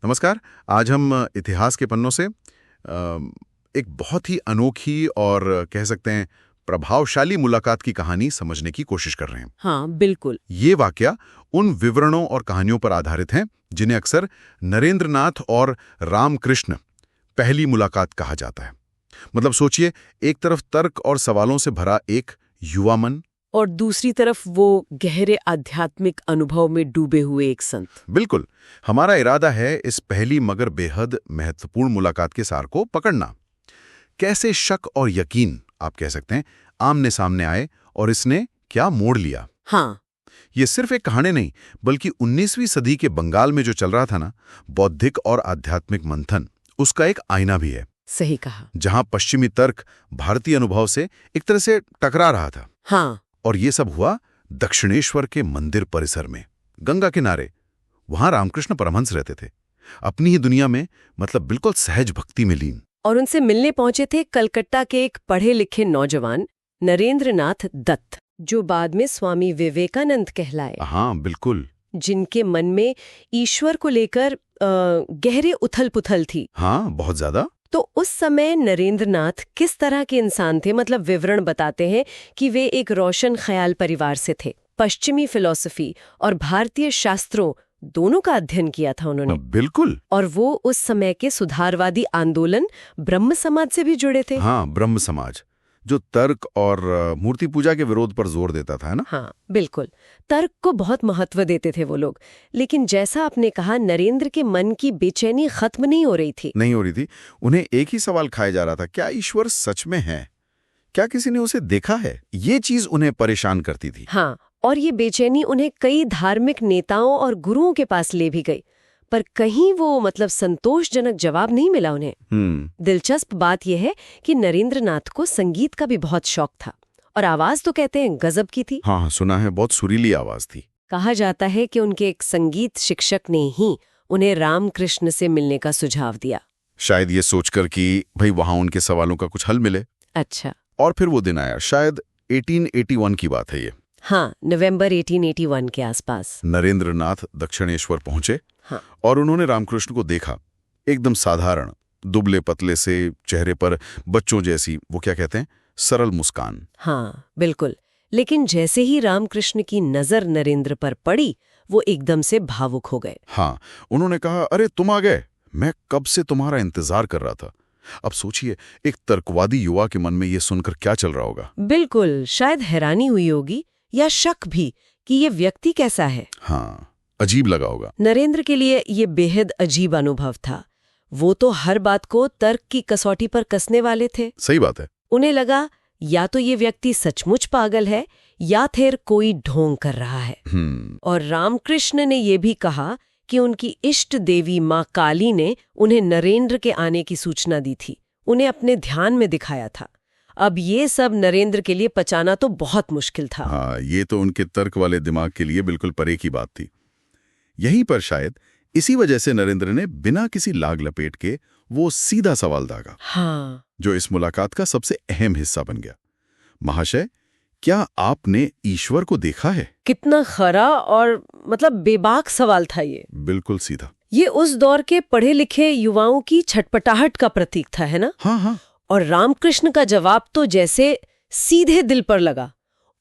नमस्कार। आज हम इतिहास के पन्नों से एक बहुत ही अनोखी और कह सकते हैं प्रभावशाली मुलाकात की कहानी समझने की कोशिश कर रहे हैं। हाँ, बिल्कुल। ये वाकया उन विवरणों और कहानियों पर आधारित हैं जिन्हें अक्सर नरेंद्रनाथ और रामकृष्ण पहली मुलाकात कहा जाता है। मतलब सोचिए, एक तरफ तर्क और सवालों से भरा एक युवा मन, और दूसरी तरफ वो गहरे आध्यात्मिक अनुभव में डूबे हुए एक संत। बिल्कुल। हमारा इरादा है इस पहली मगर बेहद महत्वपूर्ण मुलाकात के सार को पकड़ना। कैसे शक और यकीन, आप कह सकते हैं, आमने सामने आए और इसने क्या मोड़ लिया। हाँ, ये सिर्फ एक कहानी नहीं, बल्कि 19वीं सदी के बंगाल में जो चल रहा था ना, बौद्धिक और आध्यात्मिक मंथन, उसका एक आईना भी है। सही कहा। जहां पश्चिमी तर्क भारतीय अनुभव से एक तरह से टकरा रहा था। हाँ, और ये सब हुआ दक्षिणेश्वर के मंदिर परिसर में, गंगा किनारे। वहां रामकृष्ण परमहंस रहते थे, अपनी ही दुनिया में, मतलब बिल्कुल सहज भक्ति में लीन। और उनसे मिलने पहुंचे थे कलकत्ता के एक पढ़े लिखे नौजवान नरेंद्रनाथ दत्त, जो बाद में स्वामी विवेकानंद कहलाए। हाँ, बिल्कुल। जिनके मन में ईश्वर को लेकर गहरे उथल पुथल थी। हाँ, बहुत ज्यादा। तो उस समय नरेंद्रनाथ किस तरह के इंसान थे? मतलब विवरण बताते हैं कि वे एक रोशन ख्याल परिवार से थे। पश्चिमी फिलॉसफी और भारतीय शास्त्रों दोनों का अध्ययन किया था उन्होंने। बिल्कुल। और वो उस समय के सुधारवादी आंदोलन ब्रह्म समाज से भी जुड़े थे। हाँ, ब्रह्म समाज, जो तर्क और मूर्ति पूजा के विरोध पर जोर देता था, है ना? हाँ, बिल्कुल। तर्क को बहुत महत्व देते थे वो लोग। लेकिन जैसा आपने कहा, नरेंद्र के मन की बेचैनी खत्म नहीं हो रही थी। उन्हें एक ही सवाल खाया जा रहा था, क्या ईश्वर सच में है? क्या किसी ने उसे देखा है? ये चीज उन्हें परेशान करती थी। हाँ, और ये बेचैनी उन्हें कई धार्मिक नेताओं और गुरुओं के पास ले भी गई, पर कहीं वो संतोषजनक जवाब नहीं मिला उन्हें। दिलचस्प बात यह है कि नरेंद्रनाथ को संगीत का भी बहुत शौक था, और आवाज तो कहते हैं गजब की थी। हाँ, सुना है, बहुत सुरीली आवाज थी। कहा जाता है कि उनके एक संगीत शिक्षक ने ही उन्हें रामकृष्ण से मिलने का सुझाव दिया। शायद ये सोचकर कि भाई वहां उनके सवालों का कुछ हल मिले। अच्छा। और फिर वो दिन आया, शायद 1881 की बात है ये। हाँ, नवंबर 1881 के आसपास नरेंद्रनाथ दक्षिणेश्वर पहुंचे। हाँ। और उन्होंने रामकृष्ण को देखा। एकदम साधारण, दुबले पतले से चेहरे पर बच्चों जैसी, वो क्या कहते हैं, सरल मुस्कान। हाँ, बिल्कुल। लेकिन जैसे ही रामकृष्ण की नजर नरेंद्र पर पड़ी, वो एकदम से भावुक हो गए। हाँ, उन्होंने कहा, अरे तुम आ गए, मैं कब से तुम्हारा इंतजार कर रहा था। अब सोचिए, एक तर्कवादी युवा के मन में ये सुनकर क्या चल रहा होगा। बिल्कुल, शायद हैरानी हुई होगी या शक भी कि ये व्यक्ति कैसा है। हाँ, अजीब लगा होगा। नरेंद्र के लिए ये बेहद अजीब अनुभव था। वो तो हर बात को तर्क की कसौटी पर कसने वाले थे। सही बात है। उन्हें लगा या तो ये व्यक्ति सचमुच पागल है या फिर कोई ढोंग कर रहा है। और रामकृष्ण ने ये भी कहा कि उनकी इष्ट देवी माँ काली ने उन्हें नरेंद्र के आने की सूचना दी थी, उन्हें अपने ध्यान में दिखाया था। अब ये सब नरेंद्र के लिए पचाना तो बहुत मुश्किल था। हाँ, ये तो उनके तर्क वाले दिमाग के लिए बिल्कुल परे की बात थी। यहीं पर शायद इसी वजह से नरेंद्र ने बिना किसी लाग लपेट के वो सीधा सवाल दागा। हाँ, जो इस मुलाकात का सबसे अहम हिस्सा बन गया। महाशय, क्या आपने ईश्वर को देखा है? कितना खरा और बेबाक सवाल था ये। बिल्कुल सीधा। ये उस दौर के पढ़े लिखे युवाओं की छटपटाहट का प्रतीक था, है ना? हाँ हाँ। और रामकृष्ण का जवाब तो जैसे सीधे दिल पर लगा,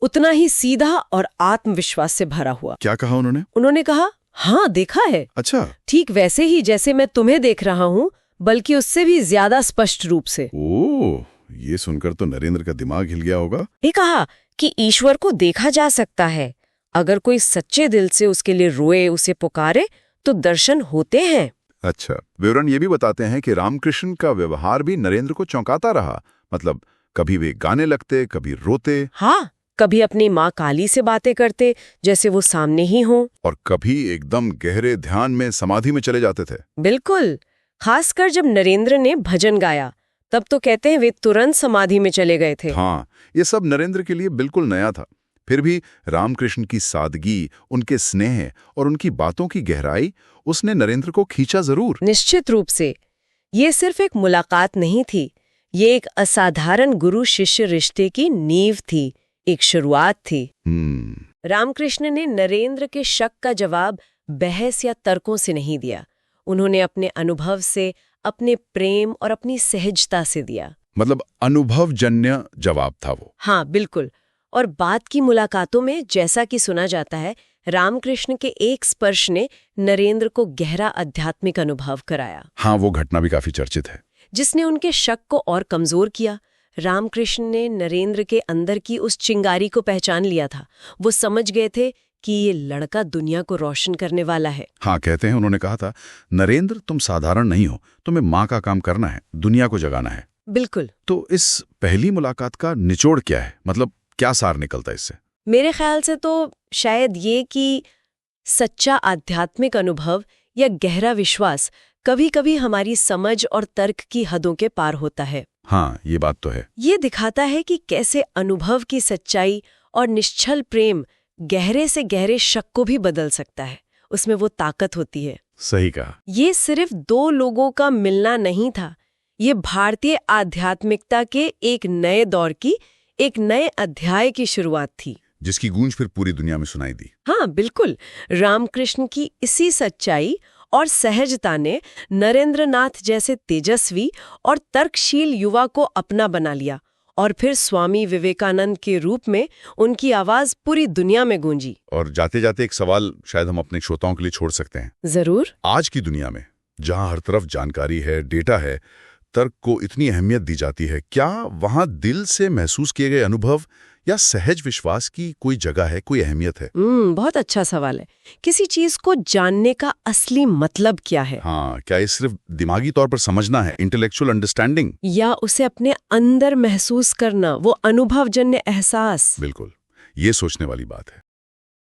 उतना ही सीधा और आत्मविश्वास से भरा हुआ। क्या कहा उन्होंने? उन्होंने कहा, हाँ, देखा है। अच्छा। ठीक वैसे ही जैसे मैं तुम्हें देख रहा हूँ, बल्कि उससे भी ज्यादा स्पष्ट रूप से। ओह, ये सुनकर तो नरेंद्र का दिमाग हिल गया होगा। ये कहा कि ईश्वर को देखा जा सकता है, अगर कोई सच्चे दिल से उसके लिए रोए, उसे पुकारे, तो दर्शन होते हैं। अच्छा, विवरण ये भी बताते हैं कि रामकृष्ण का व्यवहार भी नरेंद्र को चौंकाता रहा। मतलब कभी वे गाने लगते, कभी रोते। हाँ, कभी अपनी माँ काली से बातें करते जैसे वो सामने ही हो, और कभी एकदम गहरे ध्यान में, समाधि में चले जाते थे। बिल्कुल। खासकर जब नरेंद्र ने भजन गाया, तब तो कहते हैं वे तुरंत समाधि में चले गए थे। हाँ, ये सब नरेंद्र के लिए बिल्कुल नया था। फिर भी रामकृष्ण की सादगी, उनके स्नेह और उनकी बातों की गहराई, उसने नरेंद्र को खींचा जरूर। निश्चित रूप से। ये सिर्फ एक मुलाकात नहीं थी, ये एक असाधारण गुरु शिष्य रिश्ते की नींव थी, एक शुरुआत थी। रामकृष्ण ने नरेंद्र के शक का जवाब बहस या तर्कों से नहीं दिया, उन्होंने अपने अनुभव से, अपने प्रेम और अपनी सहजता से दिया। मतलब अनुभवजन्य जवाब था वो। हाँ, बिल्कुल। और बाद की मुलाकातों में जैसा कि सुना जाता है, रामकृष्ण के एक स्पर्श ने नरेंद्र को गहरा आध्यात्मिक अनुभव कराया। हाँ, वो घटना भी काफी चर्चित है, जिसने उनके शक को और कमजोर किया। रामकृष्ण ने नरेंद्र के अंदर की उस चिंगारी को पहचान लिया था। वो समझ गए थे कि ये लड़का दुनिया को रोशन करने वाला है। हाँ, कहते हैं उन्होंने कहा था, नरेंद्र तुम साधारण नहीं हो, तुम्हें माँ का काम करना है, दुनिया को जगाना है। बिल्कुल। तो इस पहली मुलाकात का निचोड़ क्या है? मतलब क्या सार निकलता है इससे? मेरे ख्याल से तो शायद ये कि सच्चा आध्यात्मिक अनुभव या गहरा विश्वास कभी कभी हमारी समझ और तर्क की हदों के पार होता है। हाँ, ये बात तो है। ये दिखाता है कि कैसे अनुभव की सच्चाई और निश्चल प्रेम गहरे से गहरे शक को भी बदल सकता है। उसमें वो ताकत होती है। सही कहा। ये सिर्फ दो लोगों का मिलना नहीं था, ये भारतीय आध्यात्मिकता के एक नए दौर की, एक नए अध्याय की शुरुआत थी, जिसकी गूंज फिर पूरी दुनिया में सुनाई दी। हाँ, बिल्कुल। रामकृष्ण की इसी सच्चाई और सहजता ने नरेंद्रनाथ जैसे तेजस्वी और तर्कशील युवा को अपना बना लिया, और फिर स्वामी विवेकानंद के रूप में उनकी आवाज पूरी दुनिया में गूंजी। और जाते जाते एक सवाल शायद हम अपने श्रोताओं के लिए छोड़ सकते हैं। जरूर। आज की दुनिया में जहां हर तरफ जानकारी है, डेटा है, तर्क को इतनी अहमियत दी जाती है, क्या वहां दिल से महसूस किए गए अनुभव या सहज विश्वास की कोई जगह है, कोई अहमियत है? बहुत अच्छा सवाल है। किसी चीज को जानने का असली मतलब क्या है? हाँ, क्या ये सिर्फ दिमागी तौर पर समझना है, इंटेलेक्चुअल अंडरस्टैंडिंग, या उसे अपने अंदर महसूस करना, वो अनुभवजन्य एहसास? बिल्कुल, ये सोचने वाली बात है।